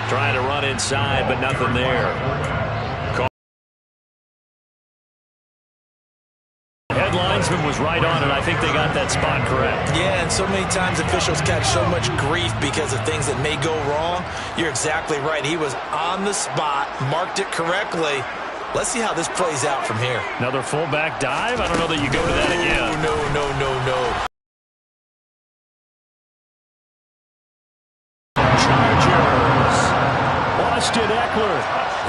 Trying to run inside, but nothing there. Headlinesman was right on it. I think they got that spot correct. Yeah, and so many times officials catch so much grief because of things that may go wrong. You're exactly right. He was on the spot, marked it correctly. Let's see how this plays out from here. Another fullback dive? I don't know that you go to that again. No. Chargers. Austin Ekeler,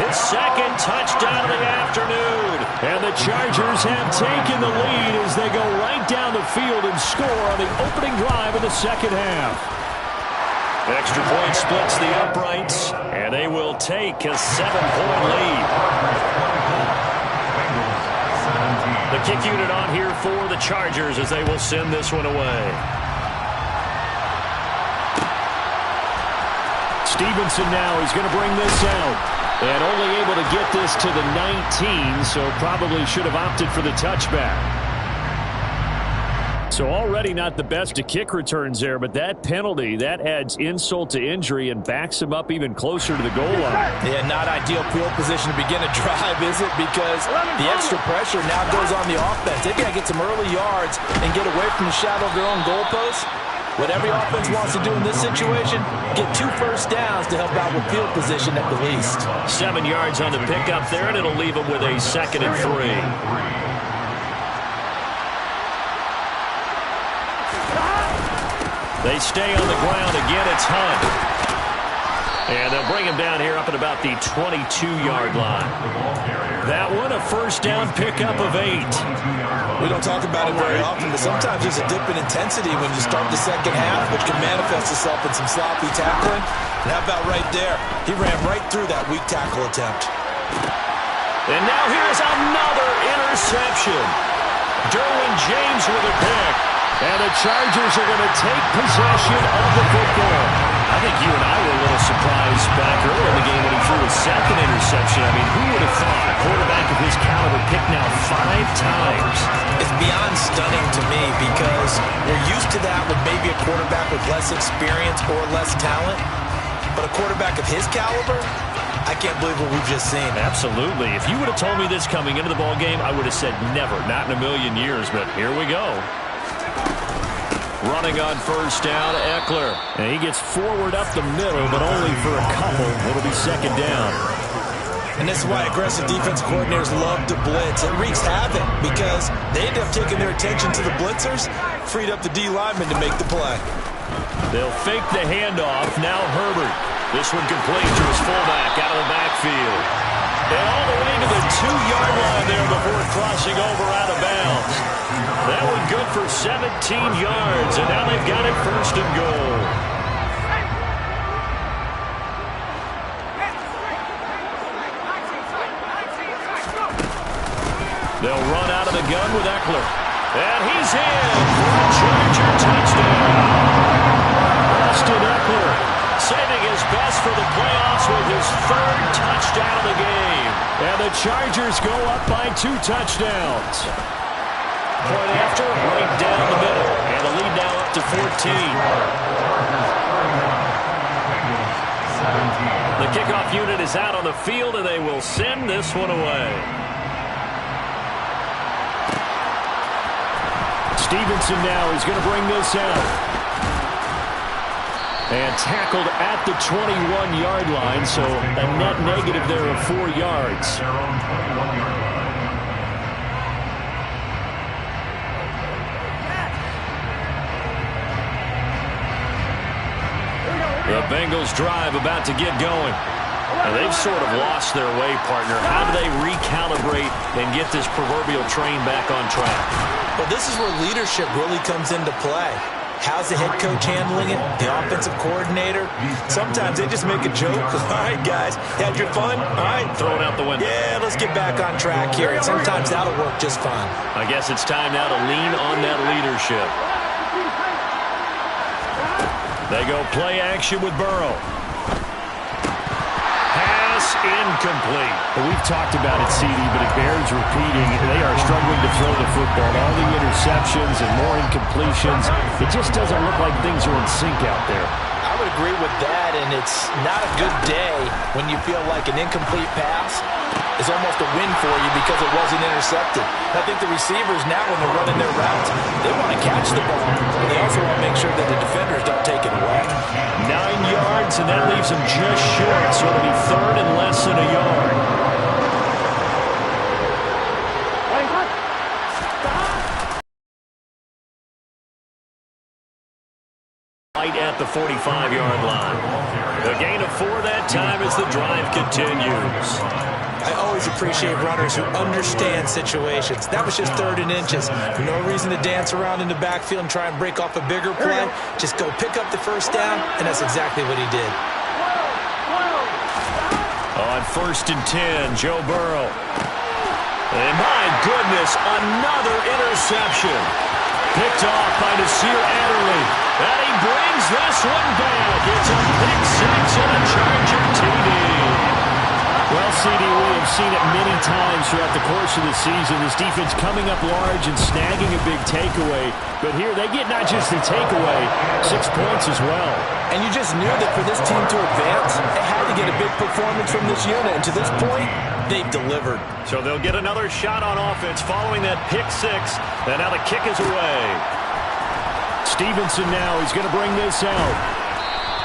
his second touchdown of the afternoon. And the Chargers have taken the lead as they go right down the field and score on the opening drive of the second half. Extra point splits the uprights, and they will take a 7-point lead. The kick unit on here for the Chargers as they will send this one away. Stevenson now, he's going to bring this out. And only able to get this to the 19, so probably should have opted for the touchback. So already not the best to kick returns there, but that penalty, that adds insult to injury and backs him up even closer to the goal line. Yeah, not ideal field position to begin a drive, is it? Because the extra pressure now goes on the offense. They've got to get some early yards and get away from the shadow of their own goalposts. What every offense wants to do in this situation, get 2 first downs to help out with field position at the least. 7 yards on the pickup there, and it'll leave them with a 2nd and 3. They stay on the ground again. It's Hunt. And they'll bring him down here up at about the 22-yard line. That one, a first down pickup of 8. We don't talk about it very often, but sometimes there's a dip in intensity when you start the second half, which can manifest itself in some sloppy tackling. And how about right there? He ran right through that weak tackle attempt. And now here's another interception. Derwin James with a pick. And the Chargers are going to take possession of the football. I think you and I were a little surprised back earlier in the game when he threw his 2nd interception. I mean, who would have thought a quarterback of his caliber picked now 5 times? It's beyond stunning to me because we're used to that with maybe a quarterback with less experience or less talent. But a quarterback of his caliber, I can't believe what we've just seen. Absolutely. If you would have told me this coming into the ball game, I would have said never, not in a million years. But here we go. Running on first down, Ekeler. And he gets forward up the middle, but only for a couple. It'll be 2nd down. And this is why aggressive defense coordinators love to blitz. It wreaks havoc because they end up taking their attention to the blitzers, freed up the D lineman to make the play. They'll fake the handoff. Now Herbert. This one complete to his fullback out of the backfield. And all the way to the 2-yard line there before crossing over out of bounds. That one good for 17 yards, and now they've got it 1st and goal. They'll run out of the gun with Ekeler. And he's in for a Charger touchdown. Austin Ekeler saving his best for the playoffs with his 3rd touchdown of the game. And the Chargers go up by 2 touchdowns. Point after, right down the middle. And the lead now up to 14. The kickoff unit is out on the field, and they will send this one away. Stevenson now is going to bring this out. And tackled at the 21-yard line, so a net negative there of 4 yards. The Bengals drive about to get going. And they've sort of lost their way, partner. How do they recalibrate and get this proverbial train back on track? Well, this is where leadership really comes into play. How's the head coach handling it? The offensive coordinator? Sometimes they just make a joke. All right, guys, had your fun? All right. Throw it out the window. Yeah, let's get back on track here. And sometimes that'll work just fine. I guess it's time now to lean on that leadership. They go play action with Burrow. Pass incomplete. Well, we've talked about it, CD, but it bears repeating. They are struggling to throw the football. All the interceptions and more incompletions. It just doesn't look like things are in sync out there. I would agree with that, and it's not a good day when you feel like an incomplete pass is almost a win for you because it wasn't intercepted. I think the receivers now, when they're running their routes, they want to catch the ball, but they also want to make sure that the defenders don't take it away. 9 yards, and that leaves them just short, so it'll be third and less than a yard. Right at the 45-yard line. A gain of 4 that time as the drive continues. I always appreciate runners who understand situations. That was just 3rd and inches. No reason to dance around in the backfield and try and break off a bigger play. Just go pick up the first down, and that's exactly what he did. On 1st and 10, Joe Burrow. And my goodness, another interception. Picked off by Nasir Adderley. And he brings this one back. It's a pick 6 and a Charger TD. Well, CD, we have seen it many times throughout the course of the season. This defense coming up large and snagging a big takeaway. But here they get not just the takeaway, 6 points as well. And you just knew that for this team to advance, they had to get a big performance from this unit. And to this point, they've delivered. So they'll get another shot on offense following that pick 6. And now the kick is away. Stevenson now, he's going to bring this out.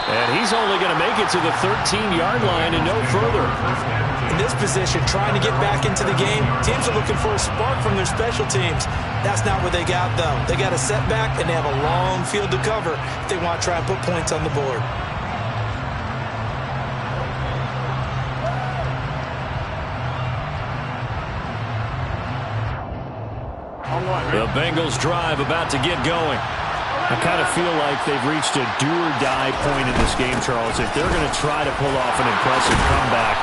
And he's only going to make it to the 13-yard line and no further. In this position, trying to get back into the game, teams are looking for a spark from their special teams. That's not what they got, though. They got a setback, and they have a long field to cover if they want to try and put points on the board. The Bengals drive about to get going. I kind of feel like they've reached a do-or-die point in this game, Charles. If they're going to try to pull off an impressive comeback,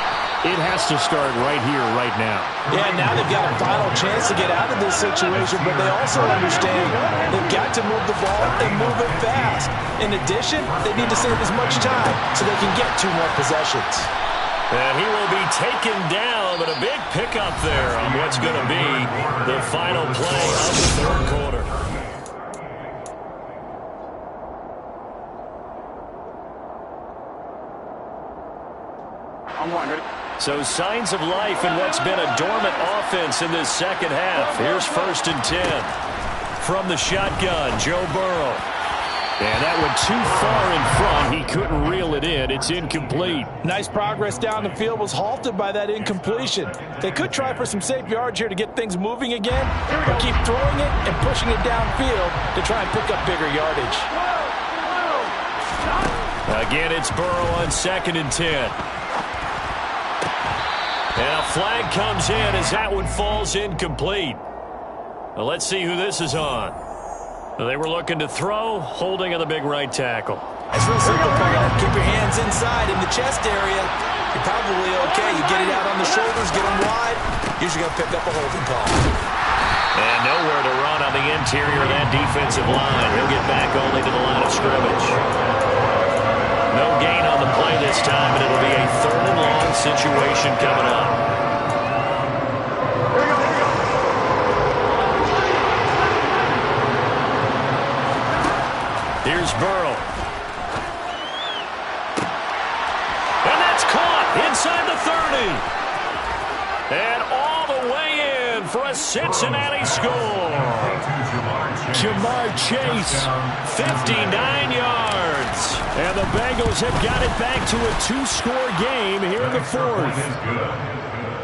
it has to start right here, right now. Yeah, now they've got a final chance to get out of this situation, but they also understand they've got to move the ball and move it fast. In addition, they need to save as much time so they can get 2 more possessions. And he will be taken down, but a big pickup there on what's going to be the final play of the 3rd quarter. So signs of life in what's been a dormant offense in this second half. Here's 1st and 10. From the shotgun, Joe Burrow. And that went too far in front. He couldn't reel it in. It's incomplete. Nice progress down the field was halted by that incompletion. They could try for some safe yards here to get things moving again, or keep throwing it and pushing it downfield to try and pick up bigger yardage. Again, it's Burrow on 2nd and 10. And a flag comes in as that one falls incomplete. Well, let's see who this is on. They were looking to throw, holding on the big right tackle. It's real simple, partner. Keep your hands inside in the chest area. You're probably okay. You get it out on the shoulders, get them wide. Usually going to pick up a holding call. And nowhere to run on the interior of that defensive line. He'll get back only to the line of scrimmage. No gain on the play this time, and it'll be a 3rd and long situation coming up. Here's Burrow. And that's caught inside the 30. And all the way in for a Cincinnati score. Jamar Chase, 59 yards. And the Bengals have got it back to a 2-score game here in the 4th.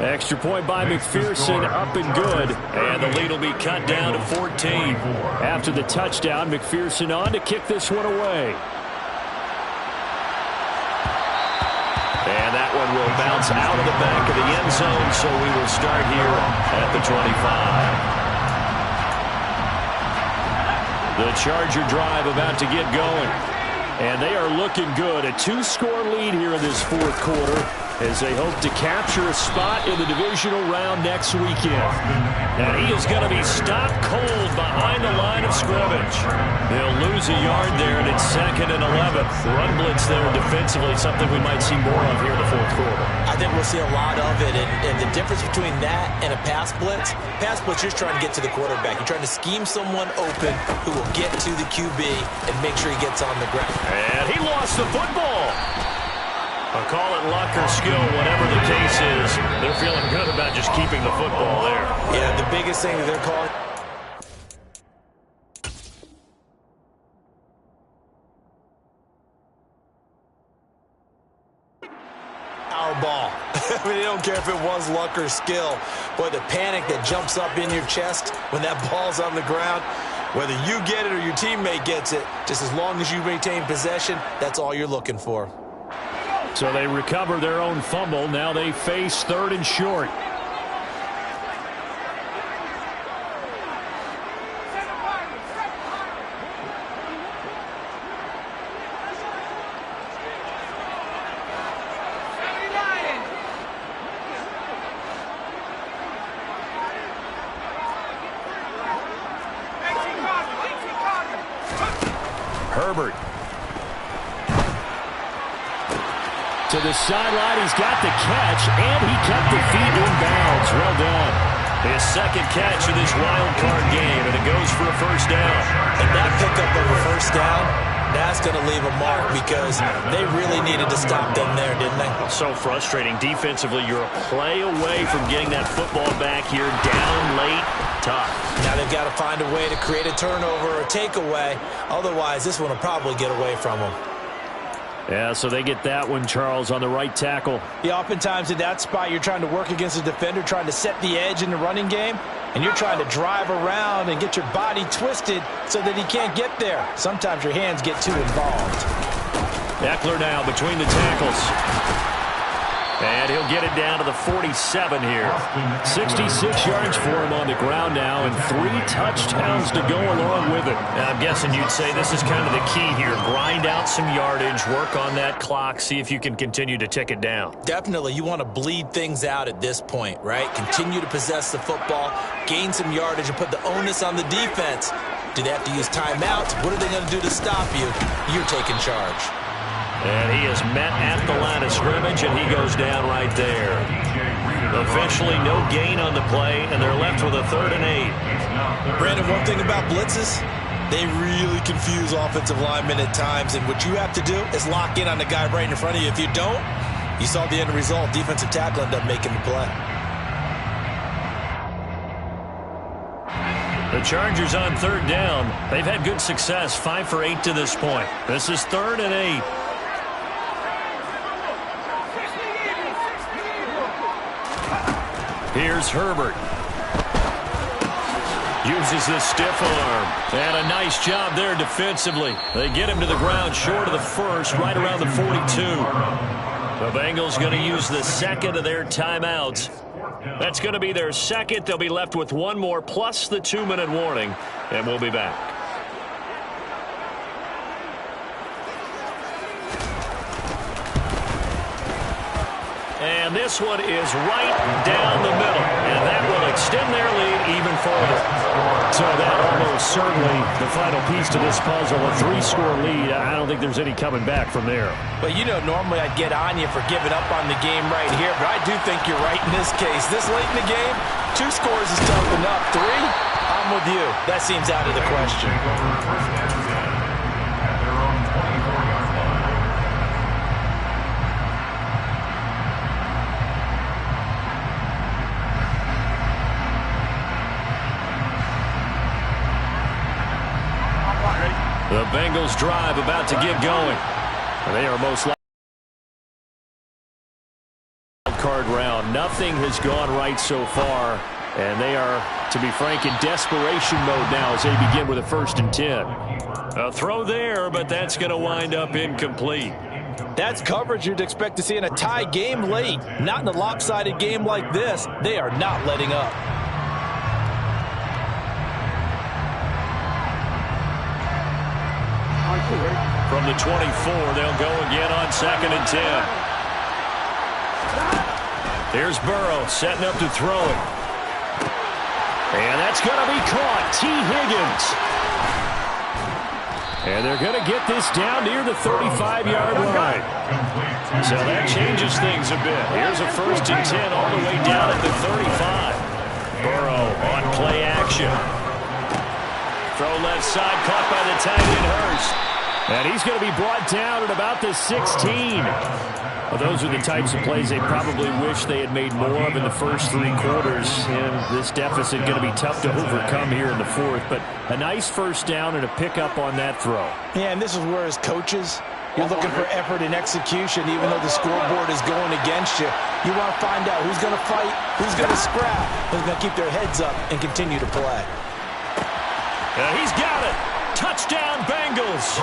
Extra point by McPherson, up and good. And the lead will be cut down to 14. After the touchdown, McPherson on to kick this one away. And that one will bounce out of the back of the end zone, so we will start here at the 25. The Charger drive about to get going. And they are looking good. A 2-score lead here in this 4th quarter as they hope to capture a spot in the divisional round next weekend. And he is going to be stopped cold behind the line of scrimmage. They'll lose a yard there, and it's 2nd and 11. Run blitz there defensively, something we might see more of here in the 4th quarter. I I think we'll see a lot of it. And the difference between that and a pass blitz, you're just trying to get to the quarterback. You're trying to scheme someone open who will get to the QB and make sure he gets on the ground. And he lost the football. I'll call it luck or skill, whatever the case is. They're feeling good about just keeping the football there. Yeah, the biggest thing that they're calling. Our ball. I mean, they don't care if it was luck or skill. Boy, the panic that jumps up in your chest when that ball's on the ground, whether you get it or your teammate gets it, just as long as you maintain possession, that's all you're looking for. So they recover their own fumble. Now they face 3rd and short. Herbert. To the sideline, he's got the catch, and he kept the feet in bounds. Well done. His second catch of this wild card game, and it goes for a first down. And that pickup of a first down, that's going to leave a mark because they really needed to stop them there, didn't they? So frustrating. Defensively, you're a play away from getting that football back here, down late, tough. Now they've got to find a way to create a turnover or a takeaway. Otherwise, this one will probably get away from them. Yeah, so they get that one, Charles, on the right tackle. Yeah, oftentimes in that spot, you're trying to work against a defender, trying to set the edge in the running game, and you're trying to drive around and get your body twisted so that he can't get there. Sometimes your hands get too involved. Eckler now between the tackles. And he'll get it down to the 47 here. 66 yards for him on the ground now, and 3 touchdowns to go along with it. Now, I'm guessing you'd say this is kind of the key here. Grind out some yardage, work on that clock, see if you can continue to tick it down. Definitely, you want to bleed things out at this point, right? Continue to possess the football, gain some yardage, and put the onus on the defense. Do they have to use timeouts? What are they going to do to stop you? You're taking charge. And he is met at the line of scrimmage, and he goes down right there. Eventually, no gain on the play, and they're left with a 3rd and 8. Brandon, one thing about blitzes, they really confuse offensive linemen at times, and what you have to do is lock in on the guy right in front of you. If you don't, you saw the end result. Defensive tackle ended up making the play. The Chargers on 3rd down. They've had good success, 5 for 8 to this point. This is 3rd and 8. Here's Herbert. Uses the stiff arm. And a nice job there defensively. They get him to the ground short of the first, right around the 42. The Bengals going to use the second of their timeouts. That's going to be their second. They'll be left with one more plus the 2-minute warning. And we'll be back. And this one is right down the middle. And that will extend their lead even further. So that almost certainly the final piece to this puzzle, a 3-score lead. I don't think there's any coming back from there. But, you know, normally I'd get on you for giving up on the game right here, but I do think you're right in this case. This late in the game, 2 scores is tough enough. 3, I'm with you. That seems out of the question. The Bengals drive about to get going. They are most likely card round. Nothing has gone right so far, and they are, to be frank, in desperation mode now as they begin with a 1st and 10. A throw there, but that's going to wind up incomplete. That's coverage you'd expect to see in a tie game late. Not in a lopsided game like this. They are not letting up. From the 24, they'll go again on 2nd and 10. Here's Burrow setting up to throw it. And that's going to be caught. T. Higgins. And they're going to get this down near the 35-yard line. So that changes things a bit. Here's a 1st and 10 all the way down at the 35. Burrow on play action. Throw left side, caught by the tight end Hurst. And he's going to be brought down at about the 16. Well, those are the types of plays they probably wish they had made more of in the first 3 quarters. And this deficit going to be tough to overcome here in the 4th. But a nice 1st down and a pickup on that throw. Yeah, and this is where as coaches, you're looking for effort and execution. Even though the scoreboard is going against you, you want to find out who's going to fight, who's going to scrap, who's going to keep their heads up and continue to play. He's got it. Touchdown, Bengals.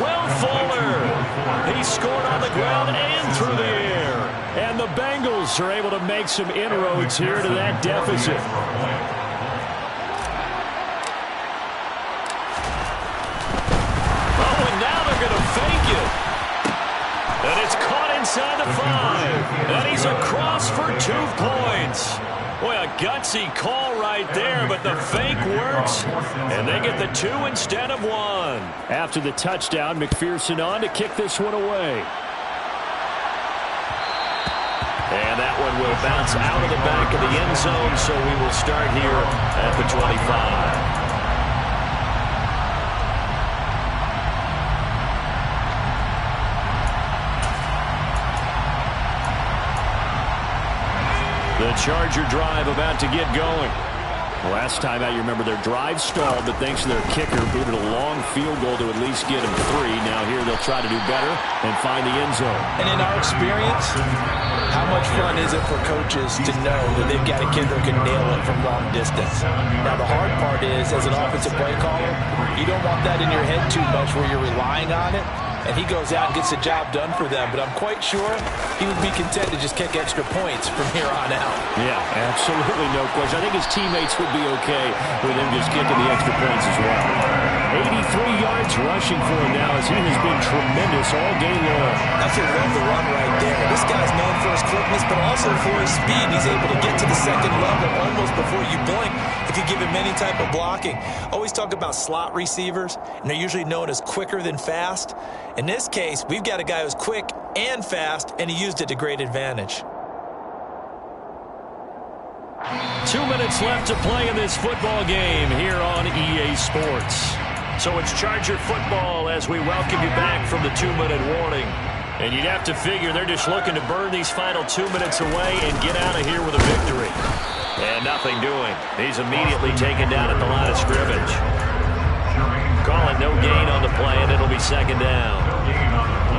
Will Fuller. He scored on the ground and through the air. And the Bengals are able to make some inroads here to that deficit. Oh, and now they're going to fake it. And it's caught inside the 5. And he's across for 2 points. Boy, a gutsy call right there, but the fake works, and they get the 2 instead of 1. After the touchdown, McPherson on to kick this one away. And that one will bounce out of the back of the end zone, so we will start here at the 25. The Charger drive about to get going. Last time out, you remember their drive stalled, but thanks to their kicker, booted a long field goal to at least get them 3. Now here they'll try to do better and find the end zone. And in our experience, how much fun is it for coaches to know that they've got a kid that can nail it from long distance? Now the hard part is, as an offensive play caller, you don't want that in your head too much where you're relying on it. And he goes out and gets the job done for them. But I'm quite sure he would be content to just kick extra points from here on out. Yeah, absolutely no question. I think his teammates would be okay with him just kicking the extra points as well. 83 yards rushing for him now as he has been tremendous all day long. That's a love the run right there. This guy's known for his quickness, but also for his speed. He's able to get to the second level almost before you blink if you give him any type of blocking. Always talk about slot receivers, and they're usually known as quicker than fast. In this case, we've got a guy who's quick and fast, and he used it to great advantage. 2 minutes left to play in this football game here on EA Sports. So it's Charger football as we welcome you back from the 2-minute warning. And you'd have to figure they're just looking to burn these final 2 minutes away and get out of here with a victory. And nothing doing. He's immediately taken down at the line of scrimmage. Call it no gain on the play, and it'll be 2nd down.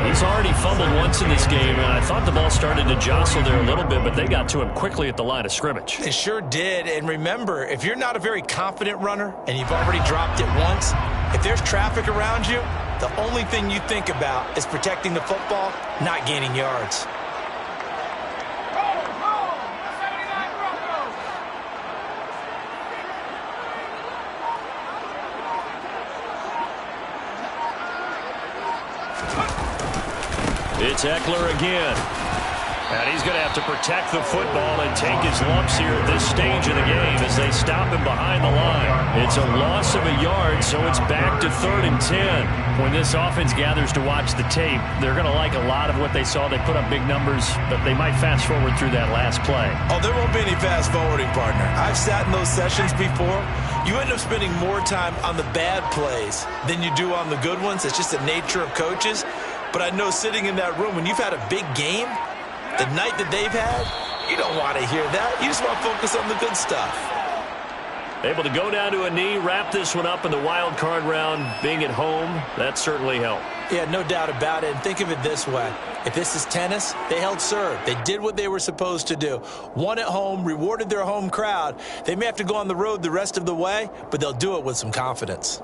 He's already fumbled once in this game, and I thought the ball started to jostle there a little bit, but they got to him quickly at the line of scrimmage. They sure did, and remember, if you're not a very confident runner and you've already dropped it once, if there's traffic around you, the only thing you think about is protecting the football, not gaining yards. It's Eckler again. And he's going to have to protect the football and take his lumps here at this stage of the game as they stop him behind the line. It's a loss of a yard, so it's back to 3rd and 10. When this offense gathers to watch the tape, they're going to like a lot of what they saw. They put up big numbers, but they might fast forward through that last play. Oh, there won't be any fast forwarding, partner. I've sat in those sessions before. You end up spending more time on the bad plays than you do on the good ones. It's just the nature of coaches. But I know sitting in that room, when you've had a big game, the night that they've had, you don't want to hear that. You just want to focus on the good stuff. Able to go down to a knee, wrap this one up in the wild card round. Being at home, that certainly helped. Yeah, no doubt about it. And think of it this way. If this is tennis, they held serve. They did what they were supposed to do. Won at home, rewarded their home crowd. They may have to go on the road the rest of the way, but they'll do it with some confidence.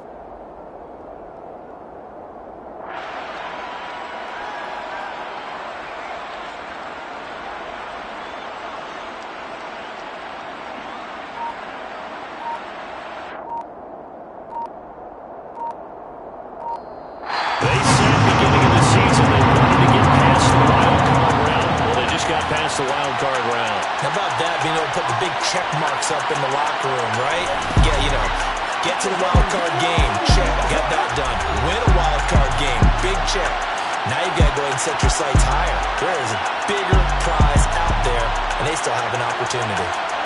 The wild card round. How about that, being able to put the big check marks up in the locker room, right? Yeah, you know, Get to the wild card game. Check. Got that done. Win a wild card game. Big check. Now you've got to go ahead and set your sights higher. There is a bigger prize out there, and they still have an opportunity.